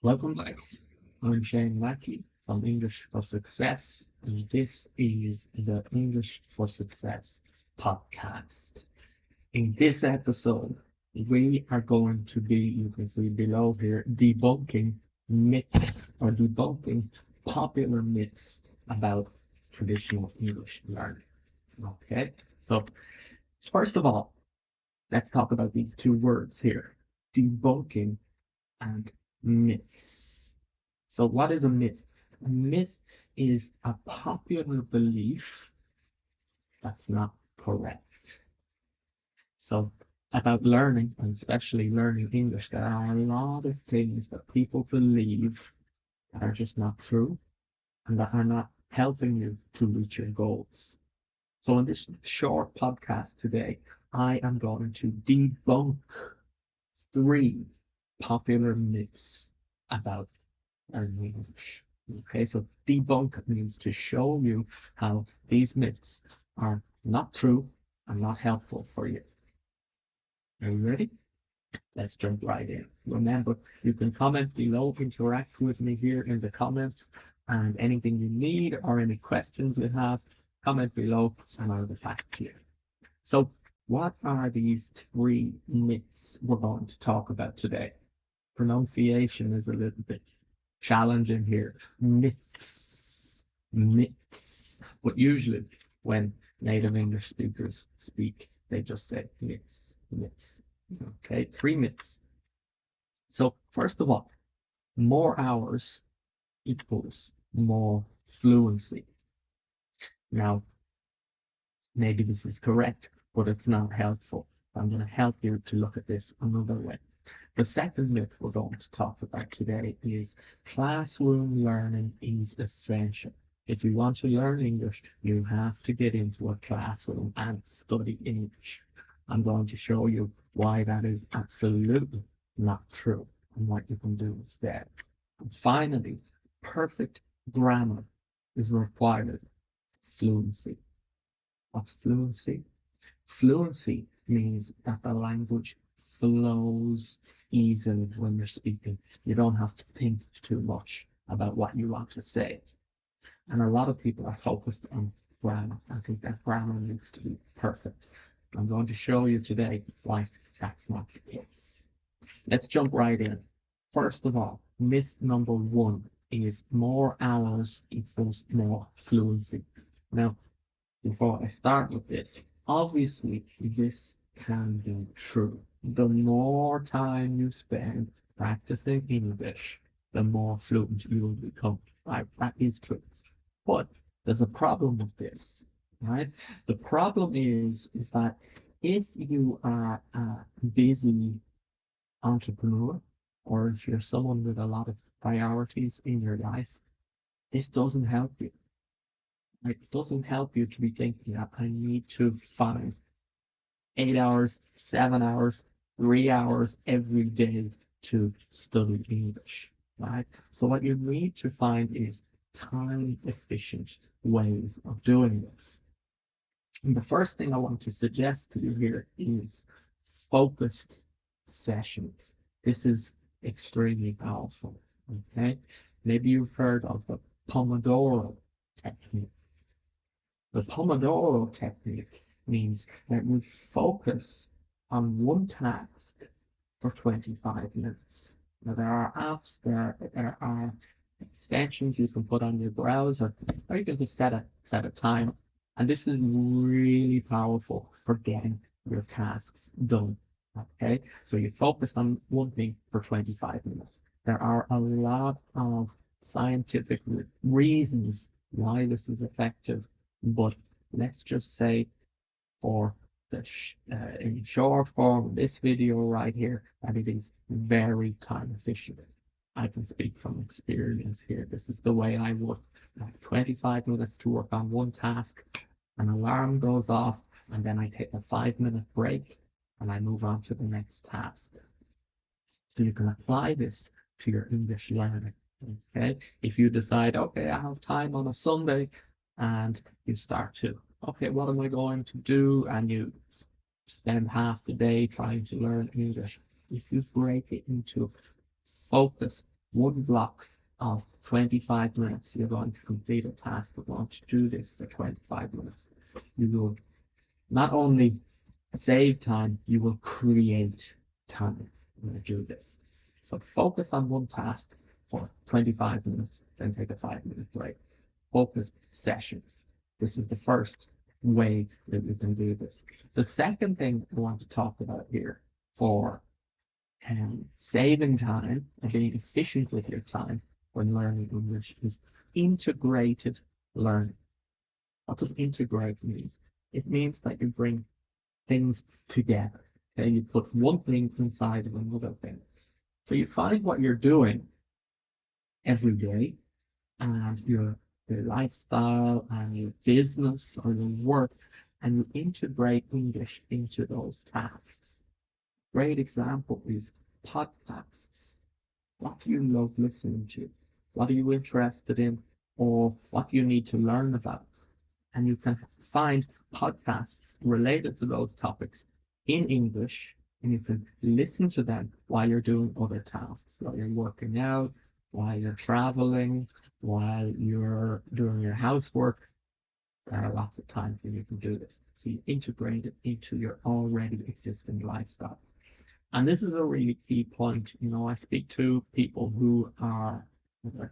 Welcome back. I'm ShaneMackey from English for Success, and this is the English for Success podcast. In this episode, we are going to be, you can see below here, debunking myths or debunking popular myths about traditional English learning. Okay, so first of all, let's talk about these two words here, debunking and myths. So what is a myth? A myth is a popular belief that's not correct. So about learning, and especially learning English, there are a lot of things that people believe that are just not true and that are not helping you to reach your goals. So in this short podcast today, I am going to debunk 3 popular myths about learning English. Okay, so debunk means to show you how these myths are not true and not helpful for you. Are you ready? Let's jump right in. Remember, you can comment below, interact with me here in the comments, and anything you need or any questions you have, comment below and I'll get back to you. So, what are these 3 myths we're going to talk about today? Pronunciation is a little bit challenging here. Myths, myths. But usually when native English speakers speak, they just say myths, myths. Okay, 3 myths. So first of all, more hours equals more fluency. Now, maybe this is correct, but it's not helpful. I'm going to help you to look at this another way. The second myth we're going to talk about today is classroom learning is essential. If you want to learn English, you have to get into a classroom and study English. I'm going to show you why that is absolutely not true and what you can do instead. And finally, perfect grammar is required for fluency. What's fluency? Fluency means that the language flows easily when you're speaking. You don't have to think too much about what you want to say. And a lot of people are focused on grammar. I think that grammar needs to be perfect. I'm going to show you today why that's not the case. Let's jump right in. First of all, myth number 1 is more hours equals more fluency. Now, before I start with this, obviously this can be true. The more time you spend practicing English, the more fluent you will become. Right? That is true. But there's a problem with this, right? The problem is that if you are a busy entrepreneur, or if you're someone with a lot of priorities in your life, this doesn't help you. It doesn't help you to be thinking that I need to find 8 hours, 7 hours, 3 hours every day to study English, right? So what you need to find is time efficient ways of doing this. And the first thing I want to suggest to you here is focused sessions. This is extremely powerful, okay? Maybe you've heard of the Pomodoro technique. The Pomodoro technique means that we focus on one task for 25 minutes. Now, there are apps, there are extensions you can put on your browser, or you can just set a time. And this is really powerful for getting your tasks done. Okay, so you focus on one thing for 25 minutes. There are a lot of scientific reasons why this is effective, but let's just say for the in short form, this video right here, that it is very time efficient. I can speak from experience here. This is the way I work. I have 25 minutes to work on one task. An alarm goes off, and then I take a 5-minute break, and I move on to the next task. So you can apply this to your English learning. Okay, if you decide, okay, I have time on a Sunday, and you start to, okay, what am I going to do? And you spend half the day trying to learn English. If you break it into focused one block of 25 minutes. You're going to complete a task. You're going to do this for 25 minutes. You will not only save time, you will create time when you do this. So focus on one task for 25 minutes, then take a 5-minute break. Focus sessions. This is the first way that you can do this. The second thing I want to talk about here for saving time and being efficient with your time when learning English is integrated learning. What does integrate mean? It means that you bring things together. Okay, you put one thing inside of another thing. So you find what you're doing every day and your lifestyle and your business or your work, and you integrate English into those tasks. Great example is podcasts. What do you love listening to? What are you interested in? Or what do you need to learn about? And you can find podcasts related to those topics in English, and you can listen to them while you're doing other tasks, while you're working out, while you're traveling, while you're doing your housework. There are lots of times when you can do this. So you integrate it into your already existing lifestyle. And this is a really key point. You know, I speak to people who are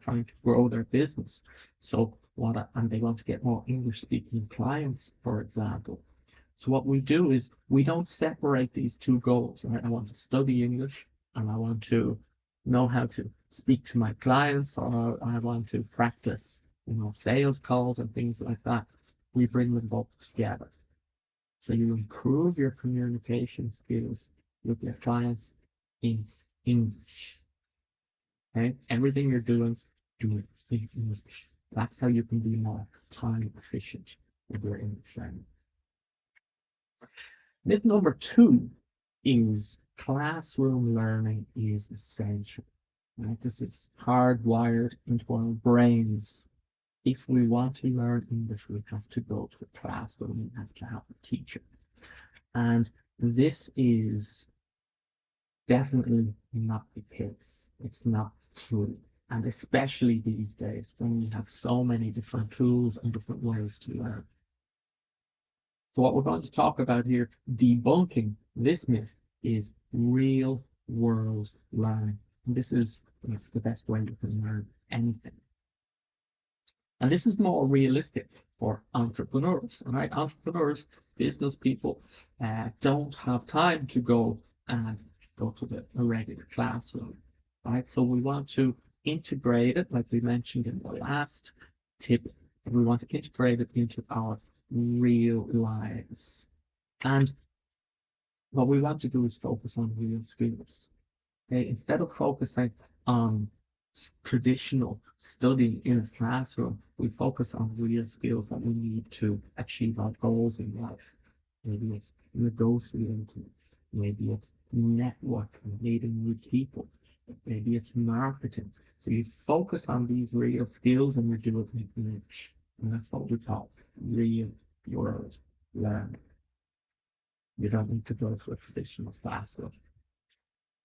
trying to grow their business. So and they want to get more English speaking clients, for example. So what we do is we don't separate these two goals. Right? I want to study English and I want to know how to speak to my clients, or I want to practice, sales calls and things like that. We bring them both together. So you improve your communication skills with your clients in English. Okay? Everything you're doing, do it in English. That's how you can be more time efficient with your English learning. Myth number 2 is classroom learning is essential. Right? This is hardwired into our brains. If we want to learn English, we have to go to a classroom, we have to have a teacher. And this is definitely not the case. It's not true. And especially these days when we have so many different tools and different ways to learn. So what we're going to talk about here, debunking this myth, is real world learning. And this is the best way you can learn anything. And this is more realistic for entrepreneurs. All right, entrepreneurs, business people, don't have time to go to the regular classroom. Right, so we want to integrate it, like we mentioned in the last tip. We want to integrate it into our real lives. And what we want to do is focus on real skills. Okay, instead of focusing on traditional studying in a classroom, we focus on real skills that we need to achieve our goals in life. Maybe it's negotiating, maybe it's networking, meeting new people, maybe it's marketing. So you focus on these real skills and you do it in English. And that's what we call real world learning. You don't need to go to a traditional classroom.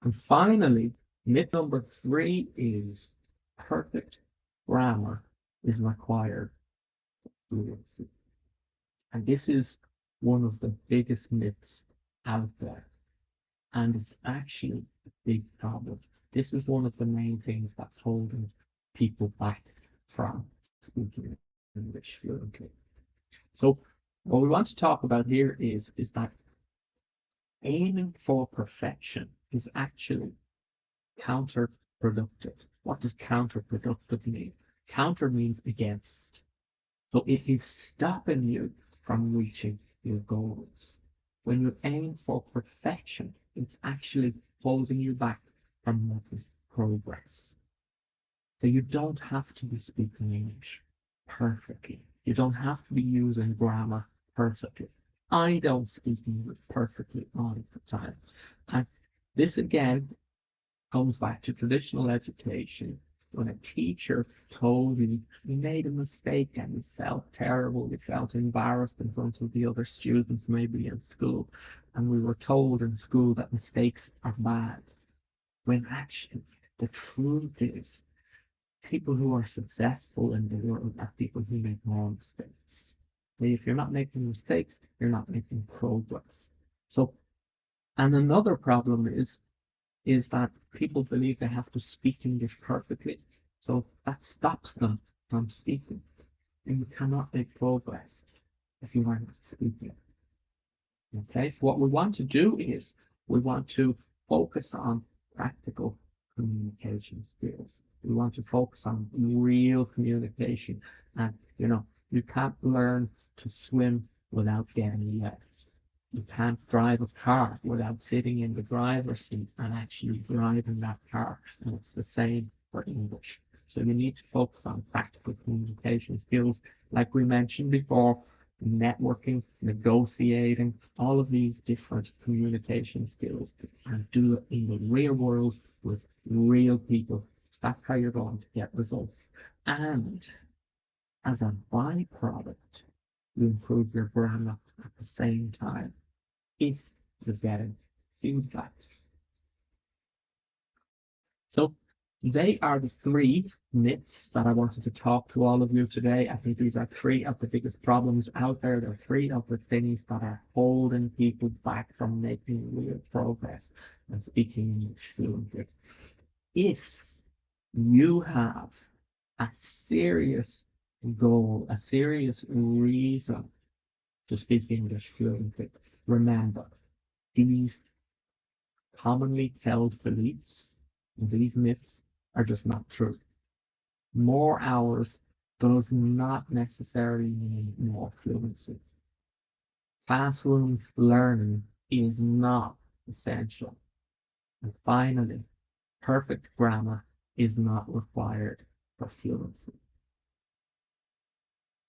And finally, myth number 3 is perfect grammar is required for fluency. And this is one of the biggest myths out there. And it's actually a big problem. This is one of the main things that's holding people back from speaking English fluently. So what we want to talk about here is that aiming for perfection is actually counterproductive. What does counterproductive mean? Counter means against. So it is stopping you from reaching your goals. When you aim for perfection, it's actually holding you back from making progress. So you don't have to be speaking English perfectly. You don't have to be using grammar perfectly. I don't speak English perfectly all the time. And this again comes back to traditional education. When a teacher told you made a mistake and you felt terrible, you felt embarrassed in front of the other students, maybe in school, and we were told in school that mistakes are bad, when actually The truth is, people who are successful in the world are people who make more mistakes. If you're not making mistakes, you're not making progress. So, and another problem is that people believe they have to speak English perfectly. So that stops them from speaking. And you cannot make progress if you are not speaking. Okay, so what we want to do is we want to focus on practical communication skills. We want to focus on real communication. And, you can't learn to swim without getting wet. You can't drive a car without sitting in the driver's seat and actually driving that car. And it's the same for English. So you need to focus on practical communication skills, like we mentioned before, networking, negotiating, all of these different communication skills, and do it in the real world with real people. That's how you're going to get results. And as a byproduct, you improve your grammar at the same time if you're getting feedback. So they are the 3 myths that I wanted to talk to all of you today. I think these are 3 of the biggest problems out there. They're 3 of the things that are holding people back from making real progress and speaking English fluently. If you have a serious goal, a serious reason to speak English fluently, remember, these commonly held beliefs, these myths, are just not true. More hours does not necessarily mean more fluency. Classroom learning is not essential. And finally, perfect grammar is not required for fluency.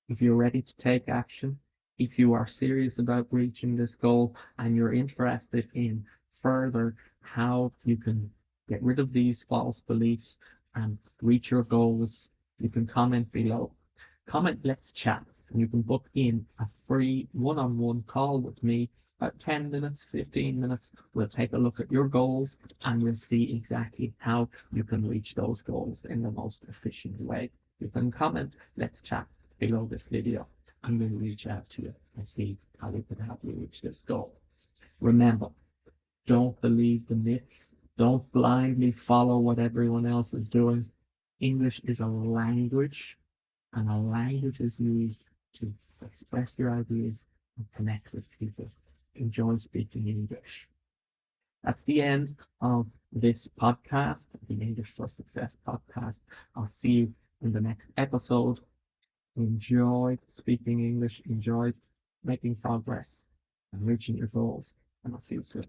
If you're ready to take action, if you are serious about reaching this goal and you're interested in further how you can get rid of these false beliefs and reach your goals, you can comment below. Comment "Let's chat," and you can book in a free one-on-one call with me, about 10 minutes, 15 minutes. We'll take a look at your goals and we'll see exactly how you can reach those goals in the most efficient way. You can comment "Let's chat" below this video and we'll reach out to you and see how we can help you reach this goal. Remember, don't believe the myths. Don't blindly follow what everyone else is doing. English is a language, and a language is used to express your ideas and connect with people. Enjoy speaking English. That's the end of this podcast, the English for Success podcast. I'll see you in the next episode. Enjoy speaking English, enjoy making progress and reaching your goals, and I'll see you soon.